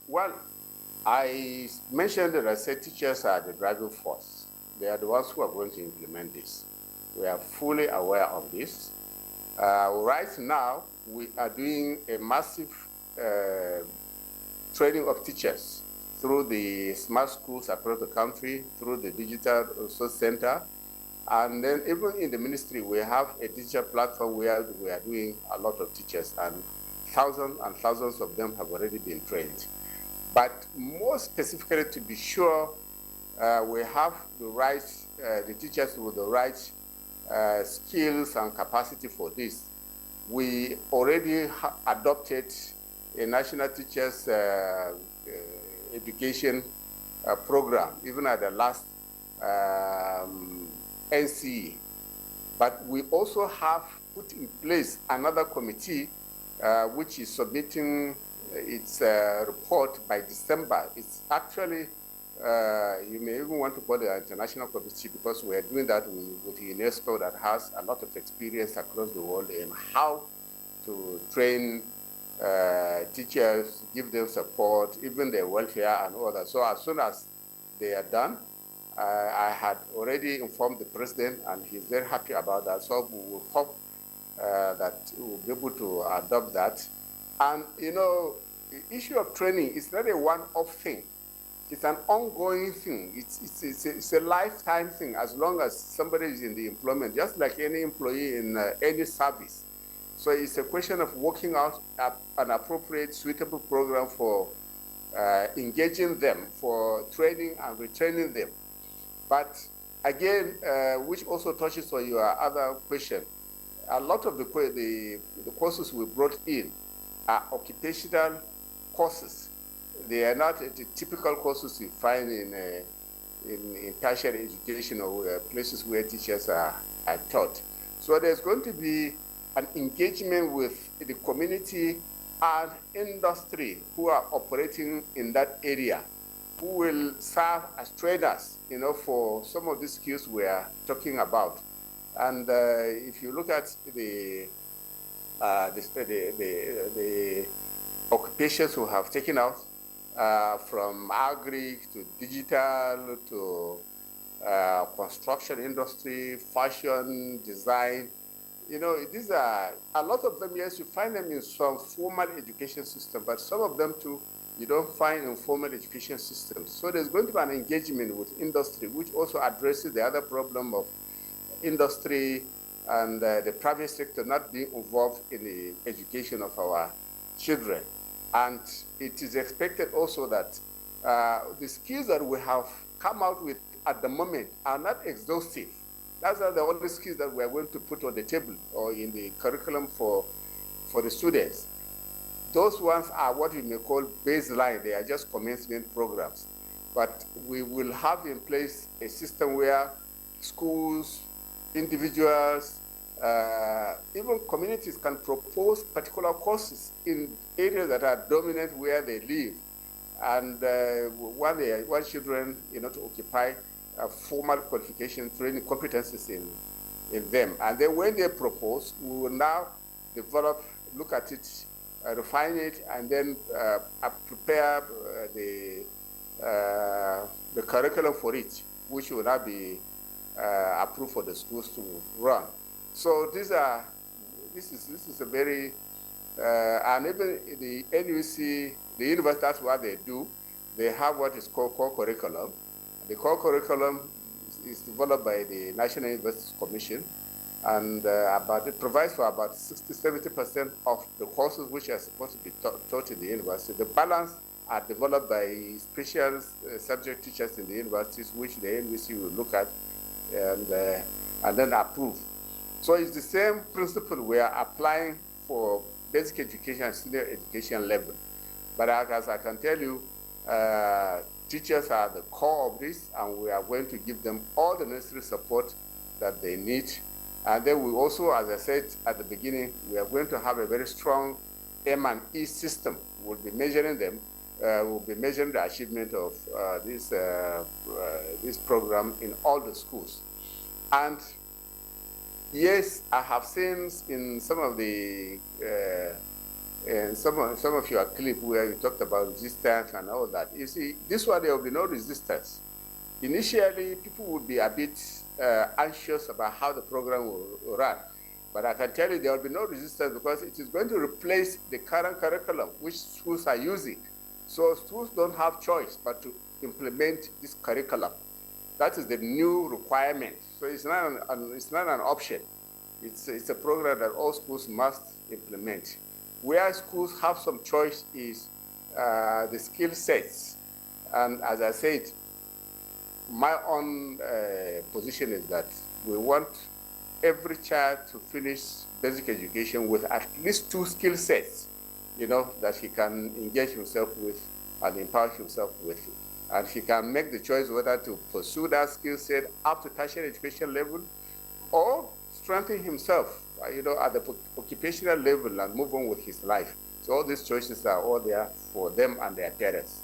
Well, I mentioned that I said teachers are the driving force. They are the ones who are going to implement this. We are fully aware of this. Right now, we are doing a massive training of teachers through the smart schools across the country, through the digital resource center. And then even in the ministry, we have a digital platform where we are doing a lot of teachers, and thousands of them have already been trained. But more specifically, to be sure, we have the teachers with the right skills and capacity for this. We already adopted a national teachers education program, even at the last NCE. But we also have put in place another committee which is submitting its report by December. It's actually, you may even want to call it an international committee, because we are doing that with UNESCO, that has a lot of experience across the world in how to train teachers, give them support, even their welfare and all that. So as soon as they are done, I had already informed the president, and he's very happy about that. So we will hope that we'll be able to adopt that. And, you know, the issue of training is not a one-off thing. It's an ongoing thing. It's a lifetime thing, as long as somebody is in the employment, just like any employee in any service. So it's a question of working out an appropriate, suitable program for engaging them, for training and retraining them. But again, which also touches on your other question, a lot of the courses we brought in are occupational courses. They are not the typical courses you find in tertiary education or places where teachers are taught. So there's going to be an engagement with the community and industry who are operating in that area, who will serve as trainers, you know, for some of the skills we are talking about. And if you look at the occupations we have taken out, from agri to digital to construction industry, fashion, design, you know, these are a lot of them. Yes, you find them in some formal education system, but some of them too you don't find in formal education systems. So there's going to be an engagement with industry, which also addresses the other problem of industry and the private sector not being involved in the education of our children. And it is expected also that the skills that we have come out with at the moment are not exhaustive. That's not the only skills that we are going to put on the table or in the curriculum for the students. Those ones are what we may call baseline. They are just commencement programs. But we will have in place a system where schools, individuals, even communities can propose particular courses in areas that are dominant where they live, and want children, you know, to occupy formal qualification, training, competencies in them. And then when they propose, we will now look at it, refine it, and then prepare the curriculum for it, which will now be approved for the schools to run. So this is a very and even the NUC, the university, that's what they do. They have what is called core curriculum. The core curriculum is developed by the National Universities Commission, and it provides for about 60–70% of the courses which are supposed to be taught in the university. The balance are developed by special subject teachers in the universities, which the NUC will look at and then approve. So it's the same principle we are applying for basic education and senior education level. But as I can tell you, teachers are the core of this, and we are going to give them all the necessary support that they need. And then we also, as I said at the beginning, we are going to have a very strong M&E system. We'll be measuring them. We'll be measuring the achievement of this program in all the schools. And yes, I have seen in some of the And some of your clip where you talked about resistance and all that. You see, this one, there will be no resistance. Initially, people would be a bit anxious about how the program will run. But I can tell you there will be no resistance because it is going to replace the current curriculum which schools are using. So schools don't have choice but to implement this curriculum. That is the new requirement. So it's not an option. It's a program that all schools must implement. Where schools have some choice is the skill sets. And as I said, my own position is that we want every child to finish basic education with at least 2 skill sets, that he can engage himself with and empower himself with. And he can make the choice whether to pursue that skill set up to tertiary education level or strengthen himself, at the occupational level and move on with his life. So all these choices are all there for them and their parents.